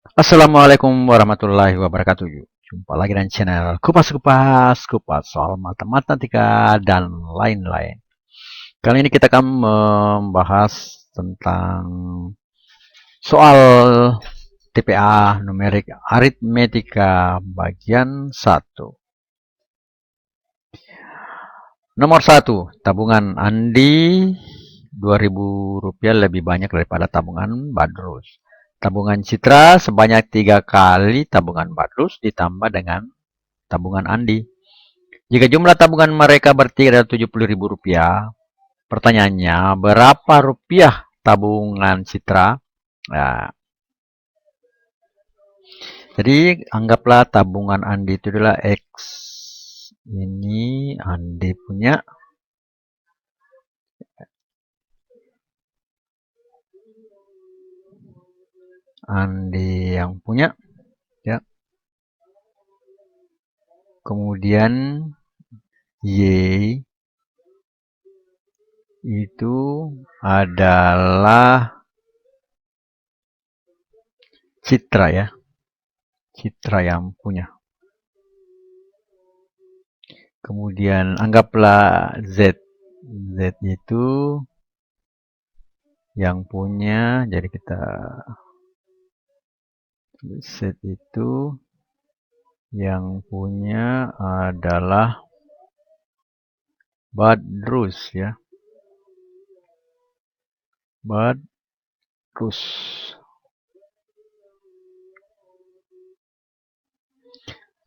Assalamualaikum warahmatullahi wabarakatuh. Jumpa lagi dengan channel Kupas soal matematika dan lain-lain. Kali ini kita akan membahas tentang soal TPA numerik aritmetika bagian 1. Nomor 1, tabungan Andi Rp2.000 lebih banyak daripada tabungan Badrus. Tabungan Citra sebanyak 3 kali tabungan Badrus ditambah dengan tabungan Andi. Jika jumlah tabungan mereka bertiga adalah Rp70.000, pertanyaannya berapa rupiah tabungan Citra? Nah, jadi anggaplah tabungan Andi itu adalah X. Ini Andi punya, Andi yang punya, ya. Kemudian Y itu adalah Citra, ya. Citra yang punya. Kemudian anggaplah Z. Z itu yang punya, jadi kita Z itu yang punya adalah Badrus, ya. Badrus.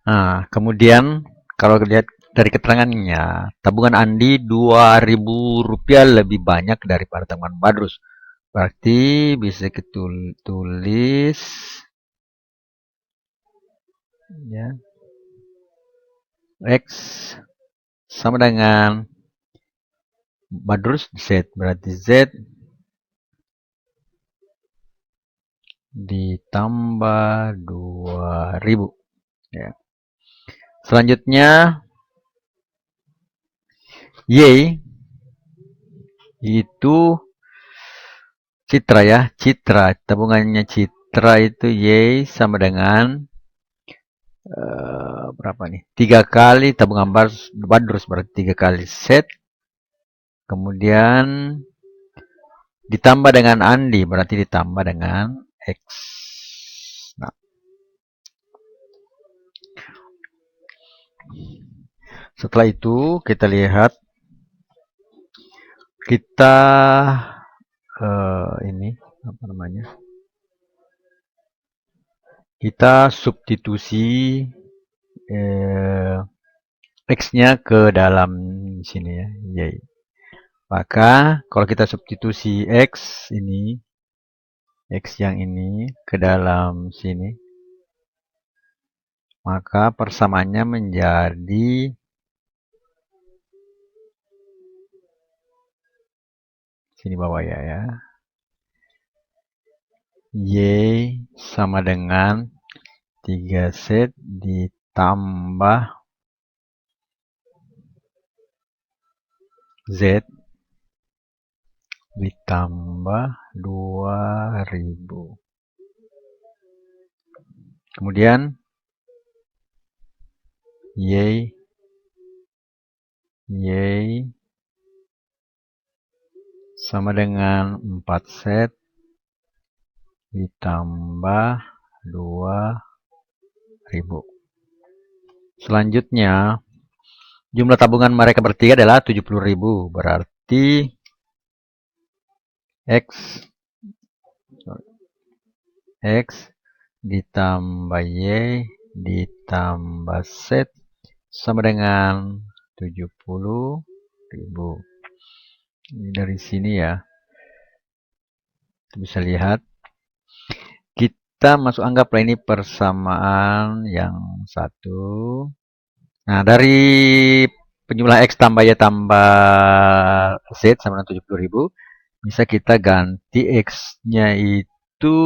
Nah, kemudian kalau lihat dari keterangannya, tabungan Andi Rp2.000 lebih banyak daripada tabungan Badrus. Berarti bisa kita tulis, ya, X sama dengan Badrus Z. Berarti Z ditambah 2.000. Ya. Selanjutnya Y itu Citra, ya. Citra, tabungannya Citra itu Y sama dengan berapa nih? 3 kali tabungan Badrus, berarti 3 kali Z. Kemudian ditambah dengan Andi, berarti ditambah dengan X. Nah, setelah itu kita lihat, kita ini apa namanya? Kita substitusi X-nya ke dalam sini, ya. Y. Maka kalau kita substitusi X ini, X yang ini ke dalam sini, maka persamaannya menjadi sini bawah, ya. Y sama dengan 3Z ditambah Z ditambah 2.000. Kemudian Y sama dengan 4Z ditambah 2.000. Selanjutnya, jumlah tabungan mereka bertiga adalah 70.000. Berarti X ditambah Y ditambah Z sama dengan 70.000. Ini dari sini, ya. Kita bisa lihat. Kita masuk anggaplah ini persamaan yang satu. Nah, dari penjumlah X tambah Y tambah Z sama dengan 70.000, bisa kita ganti X-nya itu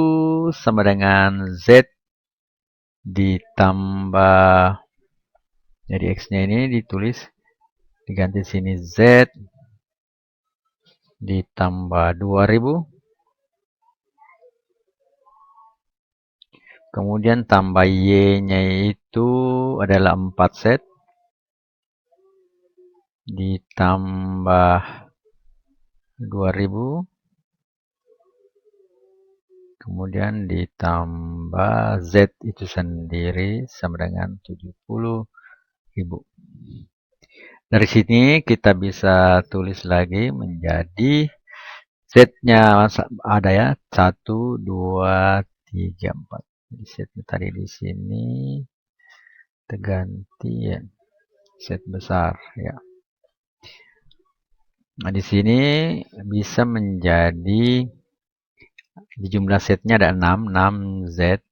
sama dengan Z ditambah, jadi X-nya ini ditulis, diganti sini Z ditambah 2.000 Kemudian tambah Y-nya itu adalah 4 set. Ditambah 2000. Kemudian ditambah Z itu sendiri sama dengan 70.000. Dari sini kita bisa tulis lagi menjadi Z-nya ada ya, 1, 2, 3, 4. Jadi Z-nya tadi di sini terganti ya, Z besar ya. Nah, di sini bisa menjadi di jumlah setnya ada 6 Z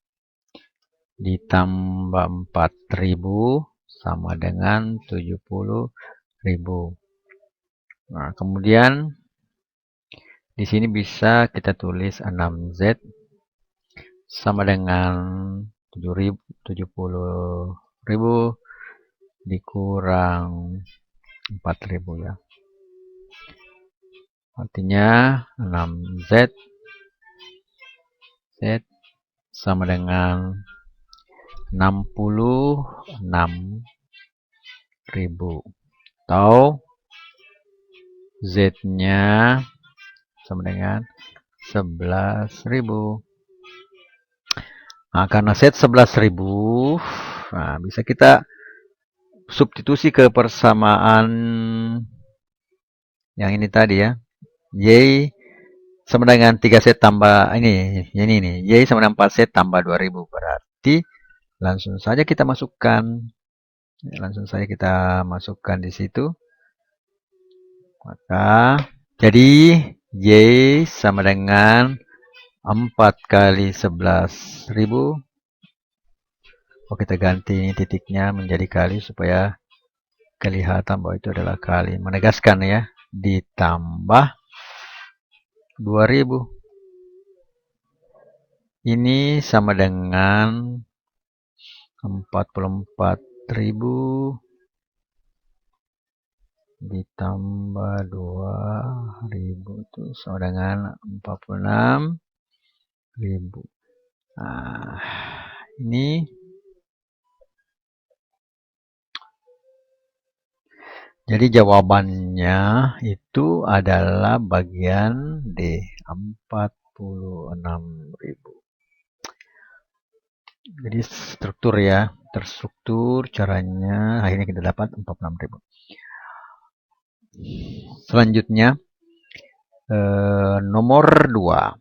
ditambah 4.000 sama dengan 70.000. Nah, kemudian di sini bisa kita tulis 6Z sama dengan 70.000 dikurang 4.000 ya. Artinya 6Z Z sama dengan 66.000 atau Z-nya sama dengan 11.000. Nah, karena Z 11.000, nah, bisa kita substitusi ke persamaan yang ini tadi ya. Y sama dengan 3 Z tambah ini nih. Y sama dengan 4 Z tambah 2000. Berarti langsung saja kita masukkan. Di situ. Maka jadi Y sama dengan 4 kali 11.000. Oh, kita ganti ini titiknya menjadi kali supaya kelihatan bahwa itu adalah kali. Menegaskan ya. Ditambah 2000. Ini sama dengan 44.000 ditambah 2000 itu sama dengan 46.000. Nah, ini jadi jawabannya itu adalah bagian D, 46.000. Jadi struktur ya, terstruktur caranya akhirnya kita dapat 46.000. Selanjutnya nomor 2.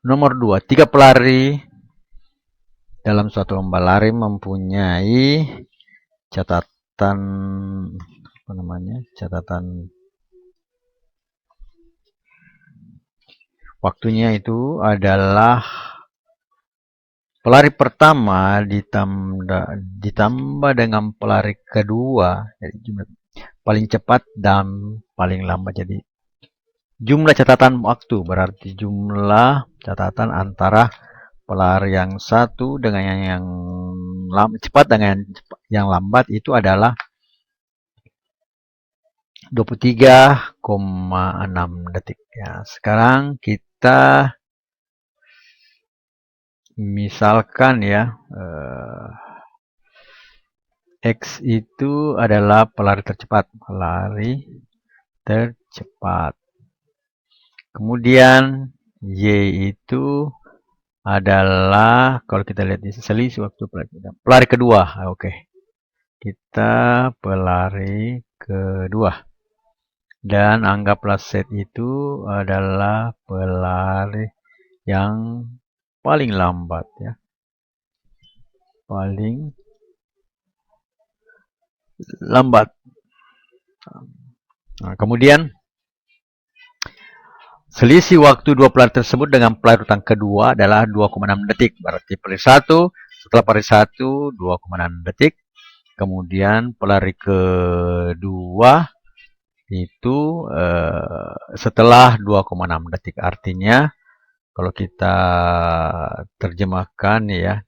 Nomor 2, 3 pelari dalam suatu lomba lari mempunyai catatan waktunya itu adalah pelari pertama ditambah dengan pelari kedua, jadi jumlah paling cepat dan paling lambat. Jadi jumlah catatan waktu berarti jumlah catatan antara pelari yang satu dengan yang cepat dengan yang lambat itu adalah 23,6 detik. Ya, sekarang kita misalkan ya X itu adalah pelari tercepat. Kemudian Y itu adalah kalau kita lihat di selisih waktu pelari kedua. Oke. Kita pelari kedua. Dan anggaplah Z itu adalah pelari yang paling lambat ya. Paling lambat. Nah, kemudian selisih waktu dua pelari tersebut dengan pelari urutan kedua adalah 2,6 detik. Berarti pelari satu, setelah pelari 1 2,6 detik. Kemudian pelari kedua itu setelah 2,6 detik. Artinya kalau kita terjemahkan ya,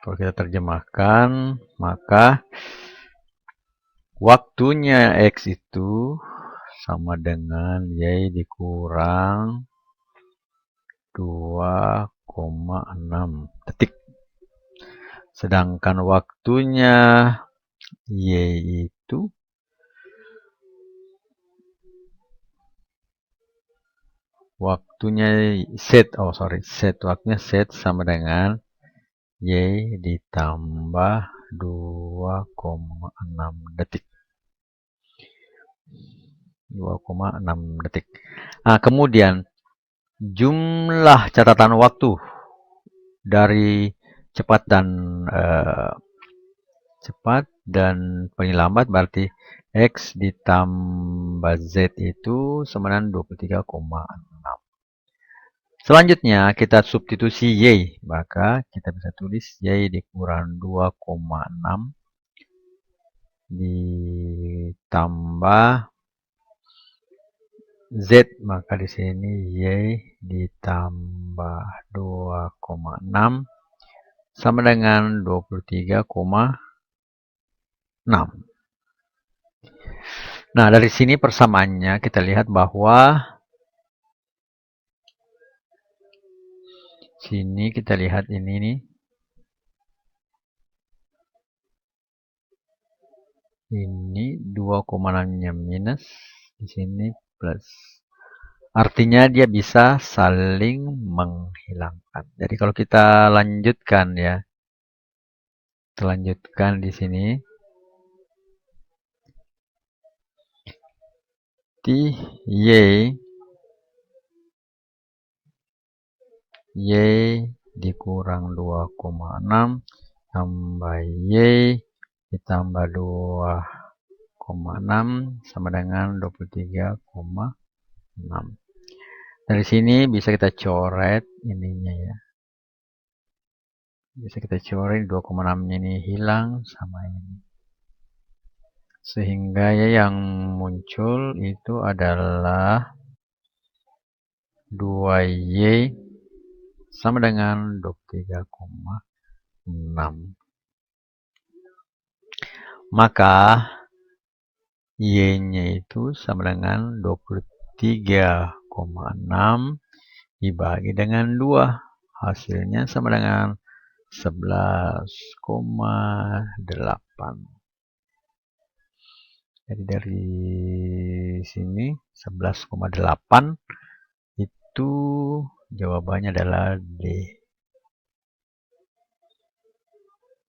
Kalau kita terjemahkan, maka waktunya X itu sama dengan Y dikurang 2,6 detik. Sedangkan waktunya Y itu waktunya Z sama dengan Y ditambah 2,6 detik. 2,6 detik. Nah, kemudian jumlah catatan waktu dari cepat dan paling lambat berarti X ditambah Z itu sama dengan 23,6. Selanjutnya kita substitusi Y, maka kita bisa tulis Y dikurang 2,6 ditambah Z, maka di sini Y ditambah 2,6 sama dengan 23,6. Nah, dari sini persamaannya kita lihat bahwa sini kita lihat ini nih. Ini 2,6-nya minus, di sini plus. Artinya dia bisa saling menghilangkan. Jadi kalau kita lanjutkan ya. Kita lanjutkan di sini. Y dikurang 2,6 tambah Y ditambah 2,6 sama dengan 23,6. Dari sini bisa kita coret ininya ya. Bisa kita coret 2,6-nya ini hilang sama ini. Sehingga ya yang muncul itu adalah 2Y sama dengan 23,6. Maka Y-nya itu sama dengan 23,6 dibagi dengan 2. Hasilnya sama dengan 11,8. Jadi dari sini 11,8 itu jawabannya adalah D.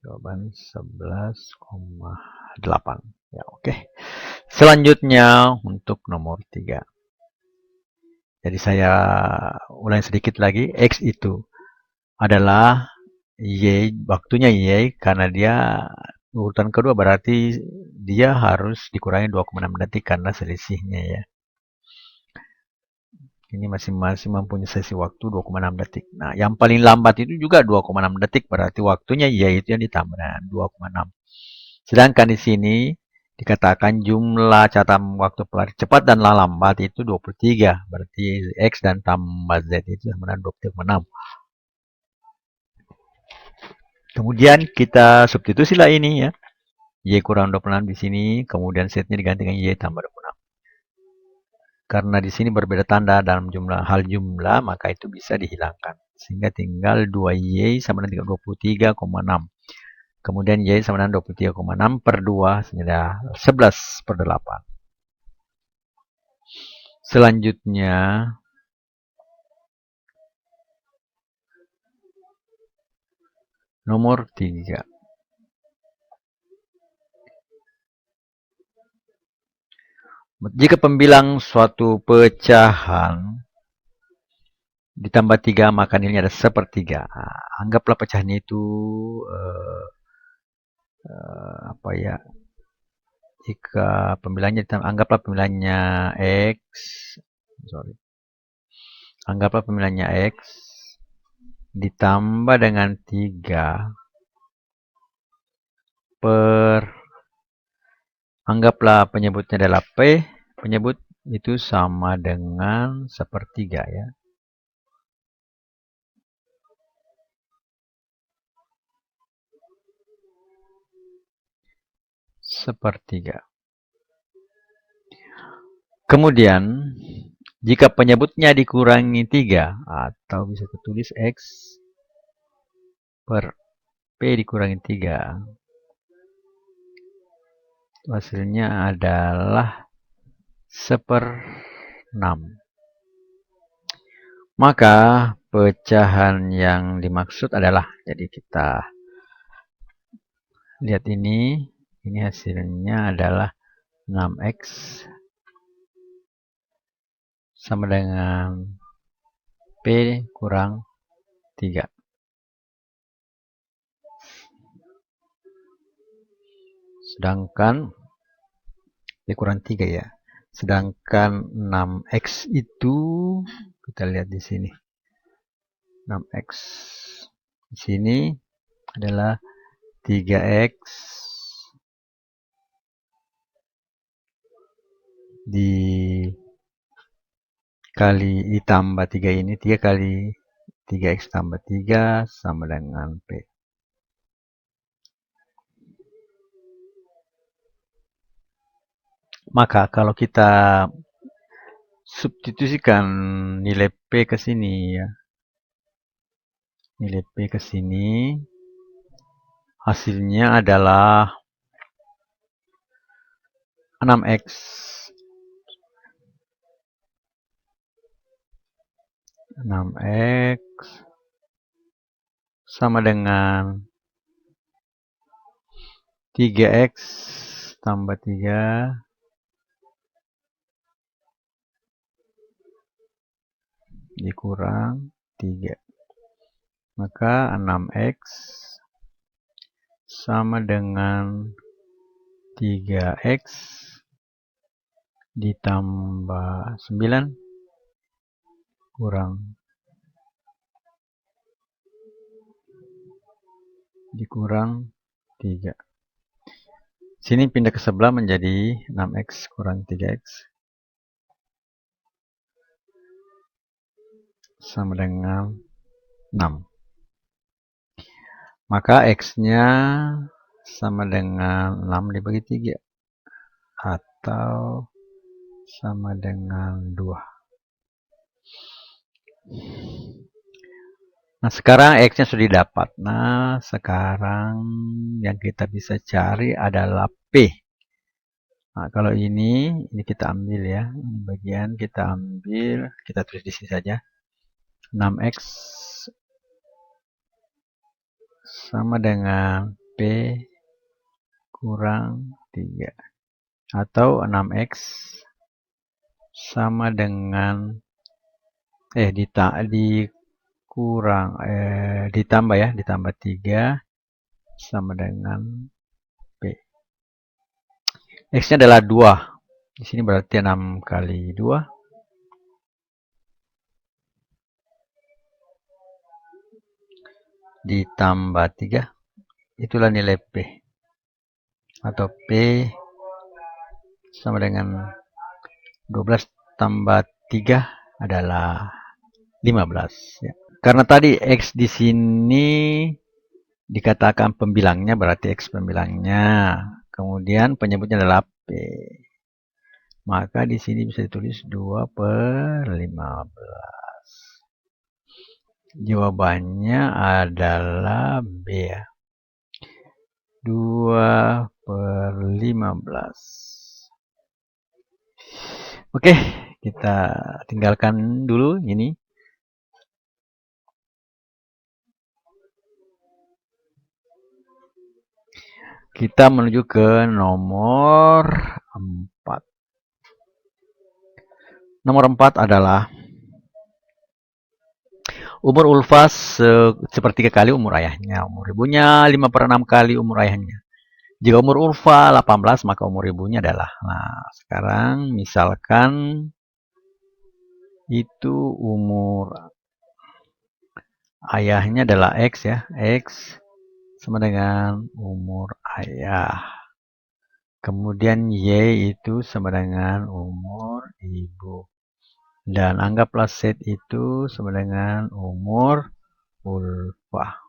Jawaban 11,8. Ya, oke. Selanjutnya untuk nomor 3. Jadi saya ulangi sedikit lagi. X itu adalah Y, waktunya Y, karena dia urutan kedua berarti dia harus dikurangi 2,6 detik karena selisihnya ya. Ini masing-masing mempunyai selisih waktu 2,6 detik. Nah, yang paling lambat itu juga 2,6 detik, berarti waktunya Y itu yang ditambah 2,6. Sedangkan di sini dikatakan jumlah catatan waktu pelari cepat dan lambat itu 23. Berarti X dan tambah Z itu sama dengan 23,6. Kemudian kita substitusilah ini ya. Y kurang 26 di sini, kemudian Z-nya diganti dengan Y tambah 26. Karena di sini berbeda tanda dalam hal jumlah, maka itu bisa dihilangkan. Sehingga tinggal 2Y sama dengan 23,6. Kemudian Y sama dengan 23,6 per 2, sehingga 11 per 8. Selanjutnya, nomor 3. Jika pembilang suatu pecahan ditambah 3, maka nilainya ada sepertiga. Anggaplah pecahan itu apa ya? Jika pembilangnya anggaplah pembilangnya X, anggaplah pembilangnya X ditambah dengan 3 per, anggaplah penyebutnya adalah P, penyebut itu sama dengan sepertiga ya. sepertiga. Kemudian, jika penyebutnya dikurangi 3, atau bisa ditulis X per P dikurangi 3, hasilnya adalah 1/6. Maka pecahan yang dimaksud adalah, jadi kita lihat ini hasilnya adalah 6X sama dengan P kurang 3. Sedangkan P kurang 3 ya. Sedangkan 6X itu kita lihat di sini. 6X di sini adalah 3X ditambah 3 ini, 3 kali 3X tambah 3 sama dengan P. Maka kalau kita substitusikan nilai P ke sini ya. Nilai P ke sini hasilnya adalah 6X. 6X sama dengan 3X tambah 3 dikurang 3. Maka 6X sama dengan 3X ditambah 9 dikurang 3. Sini pindah ke sebelah menjadi 6X kurang 3X sama dengan 6. Maka X-nya sama dengan 6 dibagi 3 atau sama dengan 2. Nah, sekarang X-nya sudah didapat. Nah, sekarang yang kita bisa cari adalah P. Nah, kalau ini kita ambil ya. Ini bagian kita ambil, kita tulis di sini saja. 6X sama dengan P kurang 3. Atau 6X sama dengan ditambah 3 sama dengan P. X-nya adalah 2. Di sini berarti 6 kali 2. Ditambah 3. Itulah nilai P. Atau P sama dengan 12 tambah 3 adalah 15. Ya. Karena tadi X di sini dikatakan pembilangnya, berarti X pembilangnya. Kemudian penyebutnya adalah P. Maka di sini bisa ditulis 2/15. Jawabannya adalah B ya. 2/15. Oke, kita tinggalkan dulu ini. Kita menuju ke nomor 4. Nomor 4 adalah umur ulfa sepertiga kali umur ayahnya. Umur ibunya 5/6 kali umur ayahnya. Jika umur ulfa 18, maka umur ibunya adalah. Nah, sekarang misalkan itu umur ayahnya adalah X ya. X sama dengan umur ayah. Kemudian Y itu sama dengan umur ibu. Dan anggaplah Z itu sama dengan umur ulfa.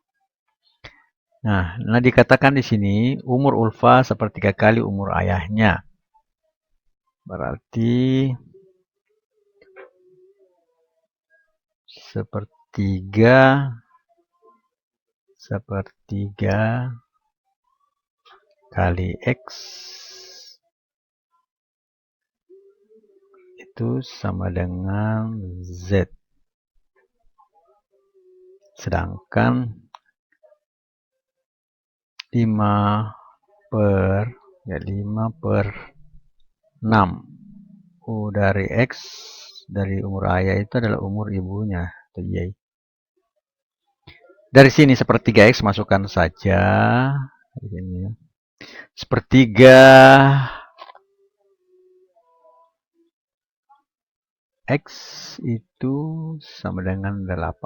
Nah, dikatakan di sini umur ulfa sepertiga kali umur ayahnya. Berarti sepertiga kali X itu sama dengan Z. Sedangkan 5 per 6 U dari X dari umur ayah itu adalah umur ibunya atau Y. Dari sini sepertiga X masukkan saja. Sepertiga X itu sama dengan 18.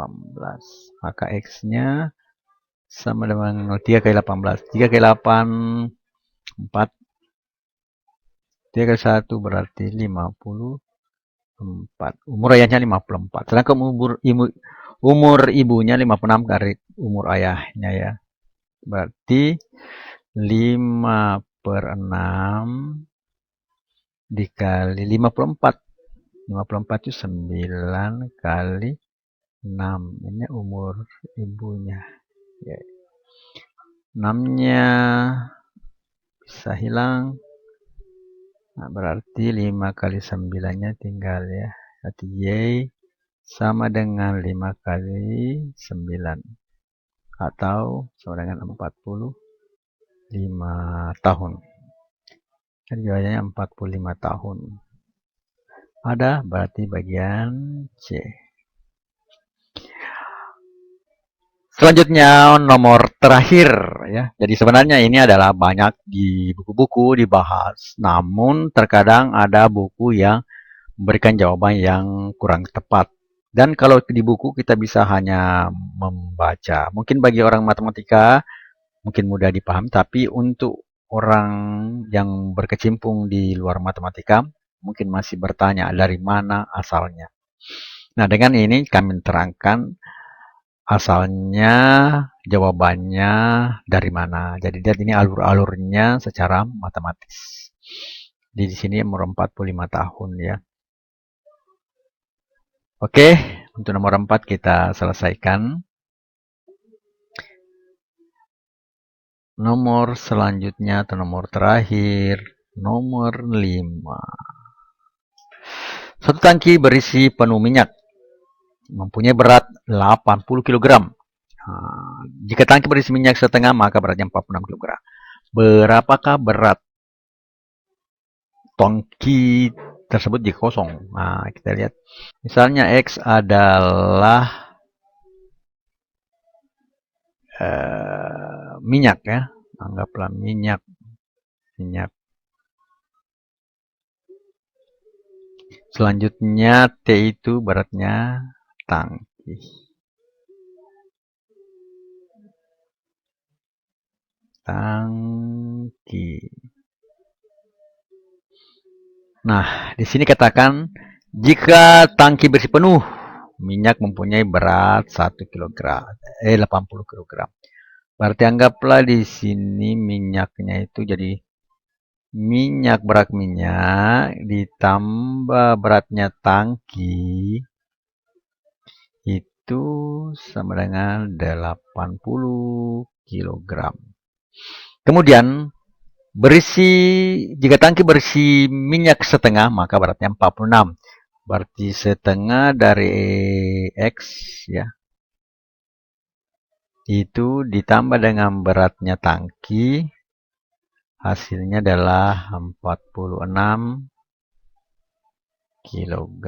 Maka X-nya sama dengan 3 kali 18. 3 kali 8, 4. 3 kali 1 berarti 54. Umur ayahnya 54. Sedangkan umur ibunya 56 kali umur ayahnya ya. Berarti 5 per 6 dikali 54. 54 itu 9 kali 6. Ini umur ibunya. 6-nya bisa hilang. Nah, berarti 5 kali 9-nya tinggal ya. Berarti Y sama dengan 5 kali 9. Atau sama dengan 45 tahun. Jadi jawabannya 45 tahun. Ada berarti bagian C. Selanjutnya nomor terakhir ya. Jadi sebenarnya ini adalah banyak di buku-buku dibahas. Namun terkadang ada buku yang memberikan jawaban yang kurang tepat. Dan kalau di buku kita bisa hanya membaca. Mungkin bagi orang matematika mungkin mudah dipahami, tapi untuk orang yang berkecimpung di luar matematika mungkin masih bertanya dari mana asalnya. Nah, dengan ini kami terangkan asalnya, jawabannya dari mana. Jadi lihat ini alur-alurnya secara matematis. Di sini umur 45 tahun ya. Oke, untuk nomor 4 kita selesaikan. Nomor selanjutnya atau nomor terakhir, nomor 5. Satu tangki berisi penuh minyak, mempunyai berat 80 kg. Jika tangki berisi minyak setengah, maka beratnya 46 kg. Berapakah berat tangki tersebut jika kosong? Nah, kita lihat. Misalnya X adalah minyak ya. Anggaplah minyak. Selanjutnya T itu beratnya tangki. Nah, di sini katakan jika tangki bersih penuh, minyak mempunyai berat 1 kg, 80 kg. Berarti anggaplah di sini minyaknya itu jadi berat minyak ditambah beratnya tangki itu sama dengan 80 kg. Kemudian jika tangki berisi minyak setengah, maka beratnya 46. Berarti setengah dari X ya. Itu ditambah dengan beratnya tangki, hasilnya adalah 46 kg.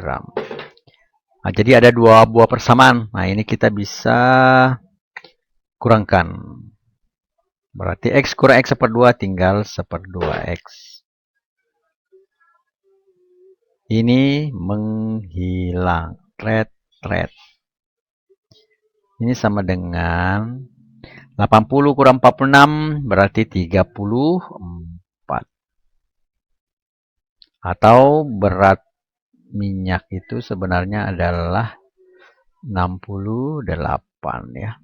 Nah, jadi ada dua buah persamaan. Nah, ini kita bisa kurangkan. Berarti X kurang X seperdua tinggal seperdua X. Ini menghilang. Red. Ini sama dengan 80 kurang 46 berarti 34. Atau berat minyak itu sebenarnya adalah 68 ya.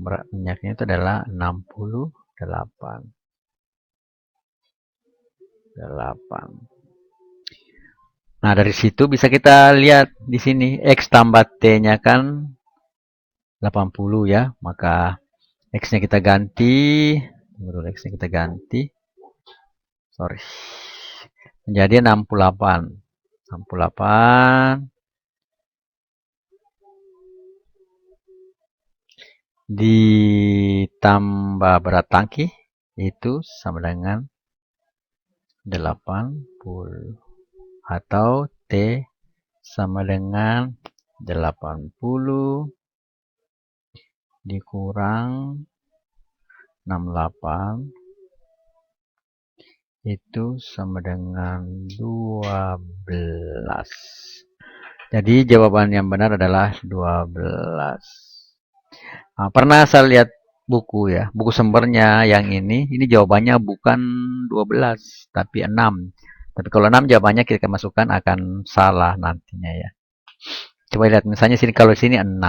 berat minyaknya itu adalah 68. Nah, dari situ bisa kita lihat di sini X tambah T-nya kan 80 ya. Maka X-nya kita ganti. X-nya kita ganti. Sorry. Menjadi 68. 68 ditambah berat tangki itu sama dengan 80 atau T sama dengan 80 dikurang 68 itu sama dengan 12. Jadi jawaban yang benar adalah 12. Nah, pernah saya lihat buku ya, buku sumbernya yang ini jawabannya bukan 12, tapi 6. Tapi kalau 6 jawabannya kita masukkan akan salah nantinya ya. Coba lihat misalnya sini, kalau sini 6,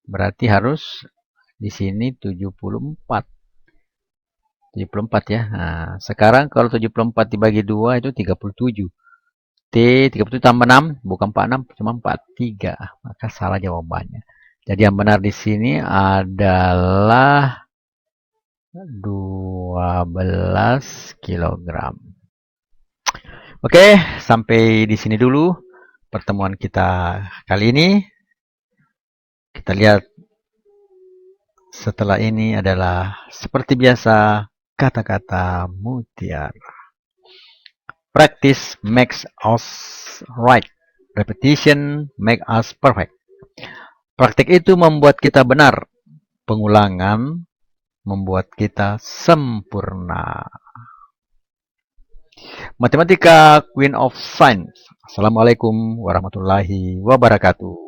berarti harus di sini 74. 74 ya. Nah, sekarang kalau 74 dibagi 2 itu 37. T 37 tambah 6 bukan 46, cuma 43. Maka salah jawabannya. Jadi yang benar di sini adalah 12 kilogram. Oke, sampai di sini dulu pertemuan kita kali ini. Kita lihat setelah ini adalah seperti biasa kata-kata mutiara. Practice makes us right. Repetition makes us perfect. Praktik itu membuat kita benar. Pengulangan membuat kita sempurna. Matematika Queen of Science. Assalamualaikum warahmatullahi wabarakatuh.